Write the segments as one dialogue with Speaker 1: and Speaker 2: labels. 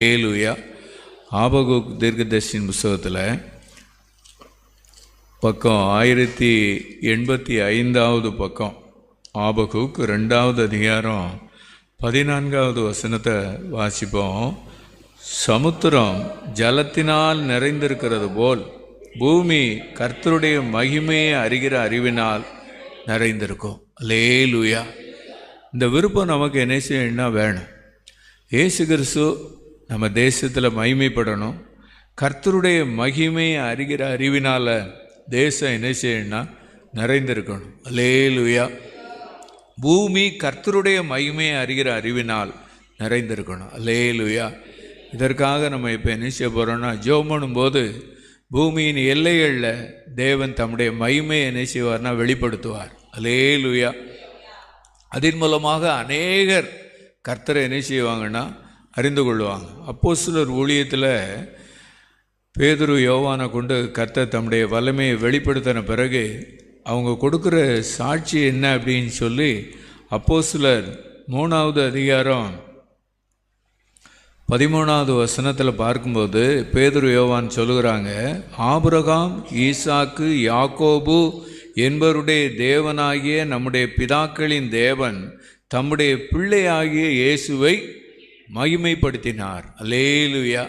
Speaker 1: ஹல்லேலூயா. ஆபகுக் தீர்க்கதரிசியின் புஸ்தகத்தில் பக்கம் 1085 பக்கம், ஆபகுக் 2வது அதிகாரம் 14வது வசனத்தை வாசிப்போம். சமுத்திரம் ஜலத்தினால் நிறைந்திருக்கிறது போல் பூமி கர்த்தருடைய மகிமையை அறிகிற அறிவினால் நிறைந்திருக்கும். ஹல்லேலூயா. இந்த விருப்பம் நமக்கு என்ன செய்யணும்னா வேணும். இயேசு கிறிஸ்து நம்ம தேசத்தில் மகிமைப்படணும். கர்த்தருடைய மகிமையை அறிகிற அறிவினால் தேசம் என்ன செய்யணும்னா நிறைந்திருக்கணும். ஹல்லேலூயா. பூமி கர்த்தருடைய மகிமையை அறிகிற அறிவினால் நிறைந்திருக்கணும். ஹல்லேலூயா. இதற்காக நம்ம இப்போ என்ன செய்ய போகிறோம்னா, ஜெபம் பண்ணும்போது பூமியின் எல்லைகளில் தேவன் தம்முடைய மகிமையை என்ன செய்வார்னா வெளிப்படுத்துவார். ஹல்லேலூயா. அதன் மூலமாக அநேகர் கர்த்தரை என்ன செய்வாங்கன்னா அறிந்து கொள்வாங்க. அப்போஸ்தலர் ஊழியத்தில் பேதுரு யோவானை கொண்டு கர்த்தர் தம்முடைய வல்லமையை வெளிப்படுத்தின பிறகு அவங்க கொடுக்குற சாட்சி என்ன அப்படின்னு சொல்லி அப்போஸ்தலர் 3வது அதிகாரம் 13வது வசனத்தில் பார்க்கும்போது பேதுரு யோவான் சொல்லுகிறாங்க, ஆபிரகாம், ஈசாக்கு, யாக்கோபு என்பவருடைய தேவனாகிய நம்முடைய பிதாக்களின் தேவன் தம்முடைய பிள்ளையாகிய இயேசுவை மகிமைப்படுத்தினார். அல்லேலூயா.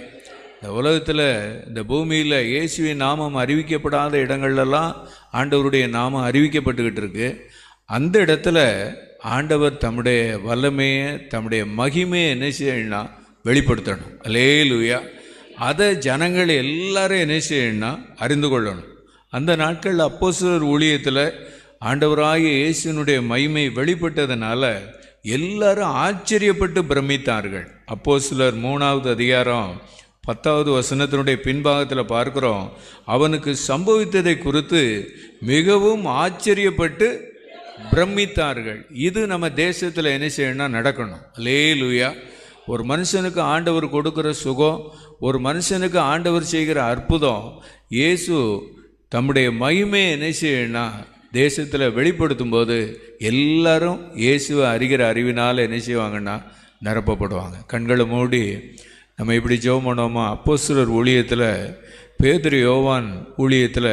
Speaker 1: இந்த உலகத்தில், இந்த பூமியில் இயேசுவின் நாமம் அறிவிக்கப்படாத இடங்கள்லாம் ஆண்டவருடைய நாமம் அறிவிக்கப்பட்டுக்கிட்டு இருக்கு. அந்த இடத்துல ஆண்டவர் தம்முடைய வல்லமையை, தம்முடைய மகிமையை என்ன செய்யணும்னா வெளிப்படுத்தணும். அல்லேலூயா. அதை ஜனங்கள் எல்லாரும் என்ன செய்யணும்னா அறிந்து கொள்ளணும். அந்த நாட்களில் அப்போஸ்தலர் ஊழியத்தில் ஆண்டவராகிய இயேசுனுடைய மகிமை வெளிப்பட்டதுனால எல்லாரும் ஆச்சரியப்பட்டு பிரமித்தார்கள். அப்போஸ்தலர் 3வது அதிகாரம் 10வது வசனத்தினுடைய பின்பாகத்தில் பார்க்கிறோம், அவனுக்கு சம்பவித்ததை குறித்து மிகவும் ஆச்சரியப்பட்டு பிரமித்தார்கள். இது நம்ம தேசத்தில் என்ன செய்யணும்னா நடக்கணும். அல்லேலூயா. ஒரு மனுஷனுக்கு ஆண்டவர் கொடுக்குற சுகம், ஒரு மனுஷனுக்கு ஆண்டவர் செய்கிற அற்புதம், இயேசு தம்முடைய மகிமையை என்ன செய்யணும்னா தேசத்தில் வெளிப்படுத்தும் போது எல்லாரும் இயேசுவை அறிகிற அறிவினால் என்ன செய்வாங்கன்னா நிரப்பப்படுவாங்க. கண்களை மூடி நம்ம இப்படி ஜெபம் பண்ணோமா? அப்போஸ்தலர் ஊழியத்தில், பேதுரு யோவான் ஊழியத்தில்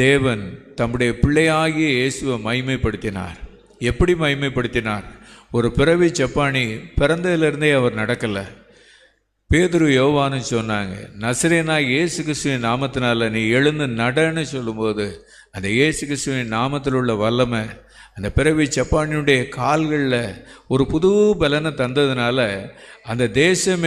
Speaker 1: தேவன் தம்முடைய பிள்ளையாகிய இயேசுவை மகிமைப்படுத்தினார். எப்படி மகிமைப்படுத்தினார்? ஒரு பிறவி சப்பானி பிறந்ததிலிருந்தே அவர் நடக்கலை. பேதுரு யோவான்னு சொன்னாங்க, நசரேனா இயேசு கிறிஸ்துவின் நாமத்தினால நீ எழுந்து நடன்னு சொல்லும்போது அந்த இயேசு கிறிஸ்துவின் நாமத்தில் உள்ள வல்லமை அந்த பிறவி சப்பானியுடைய கால்களில் ஒரு புது பலனை தந்ததுனால அந்த தேசமே